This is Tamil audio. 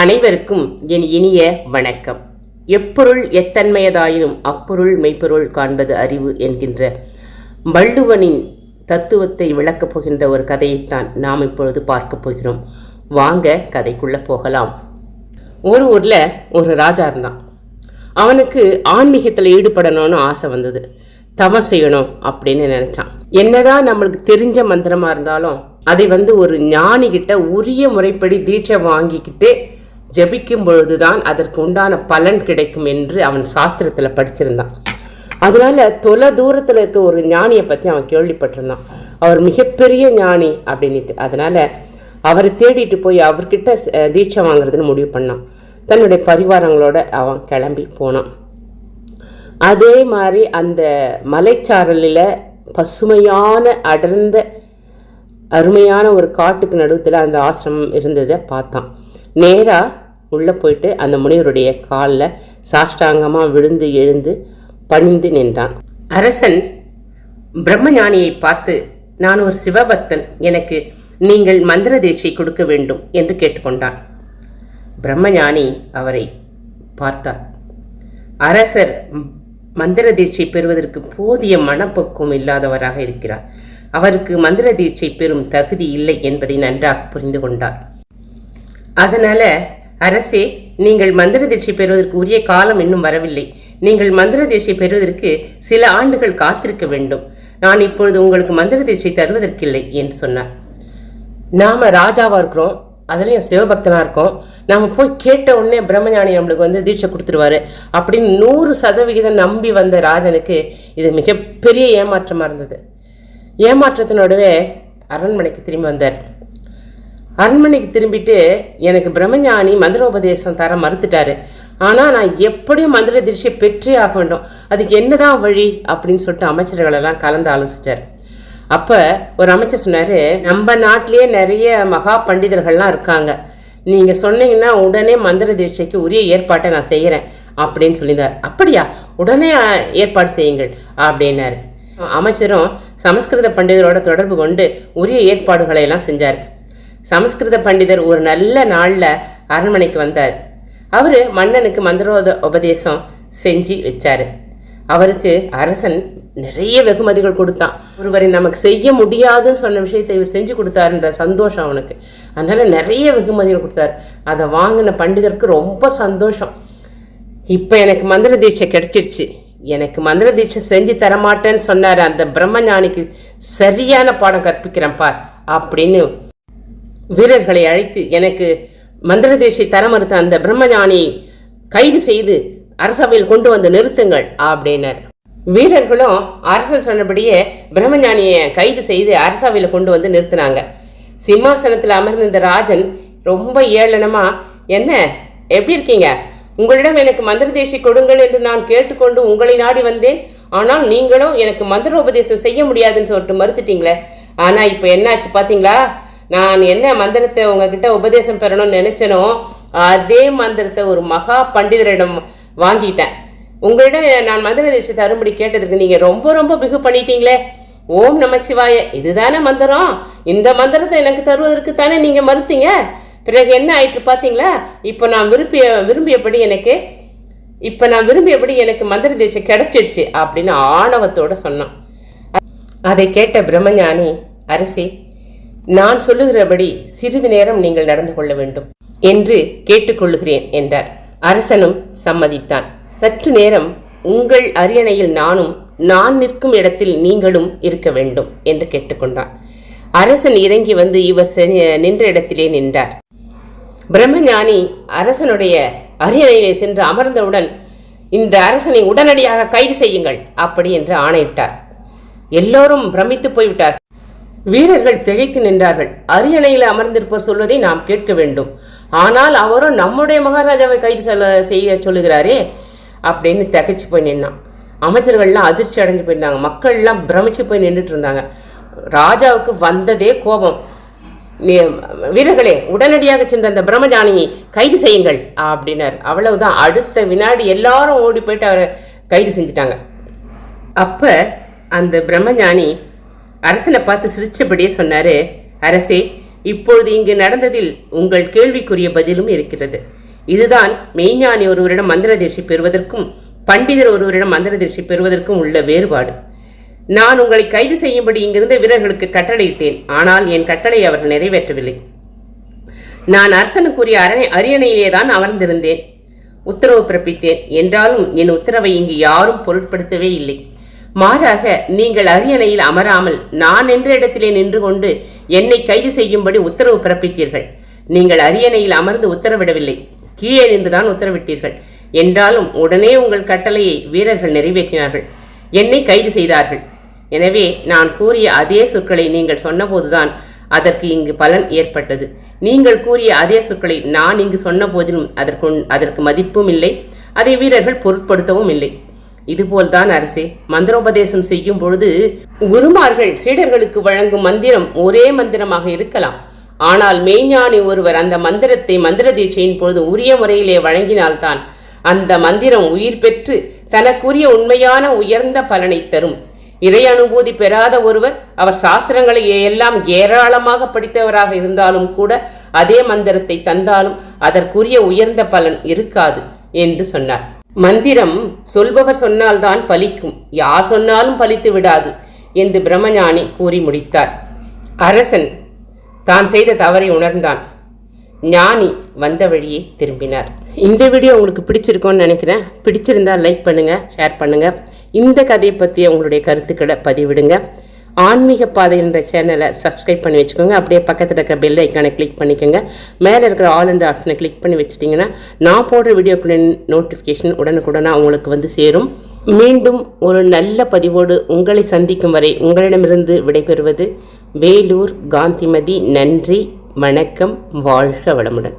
அனைவருக்கும் என் இனிய வணக்கம். எப்பொருள் எத்தன்மையதாயினும் அப்பொருள் மெய்ப்பொருள் காண்பது அறிவு என்கின்ற வள்ளுவனின் தத்துவத்தை விளக்கப் போகின்ற ஒரு கதையைத்தான் நாம் இப்பொழுது பார்க்க போகிறோம். வாங்க கதைக்குள்ளே போகலாம். ஒரு ஊரில் ஒரு ராஜா இருந்தான். அவனுக்கு ஆன்மீகத்தில் ஈடுபடணும்னு ஆசை வந்தது. தவம் செய்யணும் அப்படின்னு நினச்சான். என்னதான் நம்மளுக்கு தெரிஞ்ச மந்திரமாக இருந்தாலும் அதை ஒரு ஞானிகிட்ட உரிய முறைப்படி தீட்சை வாங்கிக்கிட்டு ஜபிக்கும் பொழுதுதான் அதற்கு உண்டான பலன் கிடைக்கும் என்று அவன் சாஸ்திரத்தில் படிச்சிருந்தான். அதனால தொலை தூரத்தில் இருக்க ஒரு ஞானியை பற்றி அவன் கேள்விப்பட்டிருந்தான். அவர் மிகப்பெரிய ஞானி அப்படின்ட்டு. அதனால அவரை தேடிட்டு போய் அவர்கிட்ட தீட்சை வாங்குறதுன்னு முடிவு பண்ணான். தன்னுடைய பரிவாரங்களோட அவன் கிளம்பி போனான். அதே மாதிரி அந்த மலைச்சாரலில் பசுமையான அடர்ந்த அருமையான ஒரு காட்டுக்கு நடுவில் அந்த ஆசிரமம் இருந்ததை பார்த்தான். நேராக உள்ளே போயிட்டு அந்த முனிவருடைய காலில் சாஷ்டாங்கமாக விழுந்து எழுந்து பணிந்து நின்றான். அரசன் பிரம்மஞானியை பார்த்து, நான் ஒரு சிவபக்தன், எனக்கு நீங்கள் மந்திர தீட்சை கொடுக்க வேண்டும் என்று கேட்டுக்கொண்டான். பிரம்மஞானி அவரை பார்த்தார். அரசர் மந்திர தீட்சை பெறுவதற்கு போதிய மனப்பக்குவம் இல்லாதவராக இருக்கிறார். அவருக்கு மந்திர தீட்சை பெறும் தகுதி இல்லை என்பதை நன்றாக புரிந்து கொண்டார். அதனால, அரசே, நீங்கள் மந்திர தீட்சை பெறுவதற்கு உரிய காலம் இன்னும் வரவில்லை. நீங்கள் மந்திர தீட்சை பெறுவதற்கு சில ஆண்டுகள் காத்திருக்க வேண்டும். நான் இப்பொழுது உங்களுக்கு மந்திர தீட்சை தருவதற்கில்லை என்று சொன்னார். நாம் ராஜாவாக இருக்கிறோம், அதுலேயும் சிவபக்தனாக இருக்கோம். நாம் போய் கேட்ட உடனே பிரம்மஞானி நம்மளுக்கு தீட்சை கொடுத்துருவாரு அப்படின்னு 100% நம்பி வந்த ராஜனுக்கு இது மிகப்பெரிய ஏமாற்றமாக இருந்தது. ஏமாற்றத்தினோடவே அரண்மனைக்கு திரும்பி வந்தார். அரண்மனைக்கு திரும்பிட்டு, எனக்கு பிரம்மஞானி மந்திரோபதேசம் தர மறுத்துட்டாரு, ஆனால் நான் எப்படியும் மந்திர தீட்சை பெற்றே ஆக வேண்டும், அதுக்கு என்னதான் வழி அப்படின்னு சொல்லிட்டு அமைச்சர்களெல்லாம் கலந்து ஆலோசித்தார். அப்போ ஒரு அமைச்சர் சொன்னார், நம்ம நாட்டிலேயே நிறைய மகா பண்டிதர்கள்லாம் இருக்காங்க, நீங்கள் சொன்னீங்கன்னா உடனே மந்திர தீட்சைக்கு உரிய ஏற்பாட்டை நான் செய்கிறேன் அப்படின்னு சொல்லியிருந்தார். அப்படியா, உடனே ஏற்பாடு செய்யுங்கள் அப்படின்னாரு. அமைச்சரும் சமஸ்கிருத பண்டிதரோட தொடர்பு கொண்டு உரிய ஏற்பாடுகளை எல்லாம் செஞ்சார். சமஸ்கிருத பண்டிதர் ஒரு நல்ல நாளில் அரண்மனைக்கு வந்தார். அவர் மன்னனுக்கு மந்திரோத உபதேசம் செஞ்சு வச்சார். அவருக்கு அரசன் நிறைய வெகுமதிகள் கொடுத்தான். ஒருவரை நமக்கு செய்ய முடியாதுன்னு சொன்ன விஷயத்தை இவர் செஞ்சு கொடுத்தாருன்ற சந்தோஷம் அவனுக்கு. அதனால் நிறைய வெகுமதிகள் கொடுத்தார். அதை வாங்கின பண்டிதருக்கு ரொம்ப சந்தோஷம். இப்போ எனக்கு மந்திர தீட்சை கிடைச்சிருச்சு, எனக்கு மந்திர தீட்சை செஞ்சு தரமாட்டேன்னு சொன்னார் அந்த பிரம்மஞானிக்கு சரியான பாடம் கற்பிக்கிறேன் பார் அப்படின்னு வீரர்களை அழைத்து, எனக்கு மந்திர தீட்சை தர மறுத்த அந்த பிரம்மஞானியை கைது செய்து அரசவையில் கொண்டு வந்து நிறுத்துங்கள் அப்படின்னார். வீரர்களும் அரசன் சொன்னபடியே பிரம்மஞானியை கைது செய்து அரசவையில் கொண்டு வந்து நிறுத்தினாங்க. சிம்மாசனத்தில் அமர்ந்த ராஜன் ரொம்ப ஏளனமா, என்ன எப்படி இருக்கீங்க, உங்களிடம் எனக்கு மந்திர தீட்சை கொடுங்கள் என்று நான் கேட்டுக்கொண்டு உங்களை நாடி வந்தேன், ஆனால் நீங்களும் எனக்கு மந்திரோபதேசம் செய்ய முடியாதுன்னு சொல்லிட்டு மறுத்துட்டீங்களே, ஆனால் இப்போ என்னாச்சு பார்த்தீங்களா, நான் என்ன மந்திரத்தை உங்ககிட்ட உபதேசம் பெறணும்னு நினைச்சனோ அதே மந்திரத்தை ஒரு மகா பண்டிதரிடம் வாங்கிட்டேன். உங்களிடம் நான் மந்திர தீட்சை தரும்படி கேட்டதுக்கு நீங்கள் ரொம்ப ரொம்ப பிகு பண்ணிட்டீங்களே. ஓம் நம சிவாய, இதுதானே மந்திரம், இந்த மந்திரத்தை எனக்கு தருவதற்கு தானே நீங்கள் மறுத்தீங்க. பிறகு என்ன ஆயிட்டு பார்த்தீங்களா, இப்போ நான் விரும்பியபடி எனக்கு மந்திர தீட்சை கிடைச்சிடுச்சு அப்படின்னு ஆணவத்தோடு சொன்னான். அதை கேட்ட பிரம்மஞானி, அரசே, நான் சொல்லுகிறபடி சிறிது நேரம் நீங்கள் நடந்து கொள்ள வேண்டும் என்று கேட்டுக்கொள்ளுகிறேன் என்றார். அரசனும் சம்மதித்தான். சற்று நேரம் உங்கள் அரியணையில் நானும், நான் நிற்கும் இடத்தில் நீங்களும் இருக்க வேண்டும் என்று கேட்டுக்கொண்டான். அரசன் இறங்கி வந்து இவர் நின்ற இடத்திலே நின்றார். பிரம்மஞானி அரசனுடைய அரியணையிலே சென்று அமர்ந்தவுடன், இந்த அரசனை உடனடியாக கைது செய்யுங்கள் அப்படி என்று ஆணையிட்டார். எல்லோரும் பிரமித்து போய்விட்டார். வீரர்கள் திகைத்து நின்றார்கள். அரியணையில் அமர்ந்திருப்பவர் சொல்வதை நாம் கேட்க வேண்டும், ஆனால் அவரும் நம்முடைய மகாராஜாவை கைது செய்ய சொல்லுகிறாரே அப்படின்னு திகைச்சு போய் நின்னான். அமைச்சர்கள்லாம் அதிர்ச்சி அடைஞ்சு போயிருந்தாங்க. மக்கள்லாம் பிரமிச்சு போய் நின்றுட்டு இருந்தாங்க. ராஜாவுக்கு வந்ததே கோபம். வீரர்களே, உடனடியாக சென்ற அந்த பிரம்மஞானியை கைது செய்யுங்கள் அப்படின்னார். அவ்வளவுதான். அடுத்த வினாடி எல்லாரும் ஓடி போயிட்டு அவரை கைது செஞ்சிட்டாங்க. அப்போ அந்த பிரம்மஞானி அரசனை பார்த்து சிரிச்சபடியே சொன்னார், அரசே, இப்பொழுது இங்கு நடந்ததில் உங்கள் கேள்விக்குரிய பதிலும் இருக்கிறது. இதுதான் மெய்ஞானி ஒருவரிடம் மந்திர தீட்சை பெறுவதற்கும் பண்டிதர் ஒருவரிடம் மந்திர தீட்சை பெறுவதற்கும் உள்ள வேறுபாடு. நான் உங்களை கைது செய்யும்படி இங்கிருந்த வீரர்களுக்கு கட்டளையிட்டேன். ஆனால் என் கட்டளை அவர்கள் நிறைவேற்றவில்லை. நான் அரசனுக்குரிய அரியணையிலே தான் அமர்ந்திருந்தேன், உத்தரவு பிறப்பித்தேன். என்றாலும் என் உத்தரவை இங்கு யாரும் பொருட்படுத்தவே இல்லை. மாறாக நீங்கள் அரியணையில் அமராமல் நான் என்ற இடத்திலே நின்று கொண்டு என்னை கைது செய்யும்படி உத்தரவு பிறப்பித்தீர்கள். நீங்கள் அரியணையில் அமர்ந்து உத்தரவிடவில்லை, கீழே நின்றுதான் உத்தரவிட்டீர்கள். என்றாலும் உடனே உங்கள் கட்டளையை வீரர்கள் நிறைவேற்றினார்கள், என்னை கைது செய்தார்கள். எனவே நான் கூறிய அதே சொற்களை நீங்கள் சொன்னபோதுதான் அதற்கு இங்கு பலன் ஏற்பட்டது. நீங்கள் கூறிய அதே சொற்களை நான் இங்கு சொன்ன போதிலும் அதற்கு மதிப்பும் இல்லை, அதை வீரர்கள் பொருட்படுத்தவும் இல்லை. இதுபோல்தான் அரசே, மந்திரோபதேசம் செய்யும் பொழுது குருமார்கள் சீடர்களுக்கு வழங்கும் மந்திரம் ஒரே மந்திரமாக இருக்கலாம். ஆனால் மெய்ஞானி ஒருவர் அந்த மந்திரத்தை மந்திர தீட்சையின் பொழுது உரிய முறையிலே வழங்கினால்தான் அந்த மந்திரம் உயிர் பெற்று தனக்குரிய உண்மையான உயர்ந்த பலனை தரும். இறை அனுபூதி பெறாத ஒருவர் அவர் சாஸ்திரங்களை எல்லாம் ஏராளமாக படித்தவராக இருந்தாலும் கூட அதே மந்திரத்தை தந்தாலும் அதற்குரிய உயர்ந்த பலன் இருக்காது என்று சொன்னார். மந்திரம் சொல்பவர் சொன்னால்தான் பலிக்கும், யார் சொன்னாலும் பலித்து விடாது என்று பிரம்மஞானி கூறி முடித்தார். அரசன் தான் செய்த தவறை உணர்ந்தான். ஞானி வந்த வழியே திரும்பினார். இந்த வீடியோ உங்களுக்கு பிடிச்சிருக்கோன்னு நினைக்கிறேன். பிடிச்சிருந்தால் லைக் பண்ணுங்கள், ஷேர் பண்ணுங்கள். இந்த கதையை பற்றி உங்களுடைய கருத்துக்களை பதிவிடுங்க. ஆன்மீக பாதை என்ற சேனலை சப்ஸ்கிரைப் பண்ணி வச்சுக்கோங்க. அப்படியே பக்கத்தில் இருக்கிற பெல் ஐக்கானை கிளிக் பண்ணிக்கோங்க. மேலே இருக்கிற ஆல் என்ற ஆப்ஷனை கிளிக் பண்ணி வச்சுட்டிங்கன்னா நான் போடுற வீடியோக்குள்ள நோட்டிஃபிகேஷன் உடனுக்குடனாக உங்களுக்கு வந்து சேரும். மீண்டும் ஒரு நல்ல பதிவோடு உங்களை சந்திக்கும் வரை உங்களிடமிருந்து விடைபெறுவது வேலூர் காந்திமதி. நன்றி, வணக்கம், வாழ்க வளமுடன்.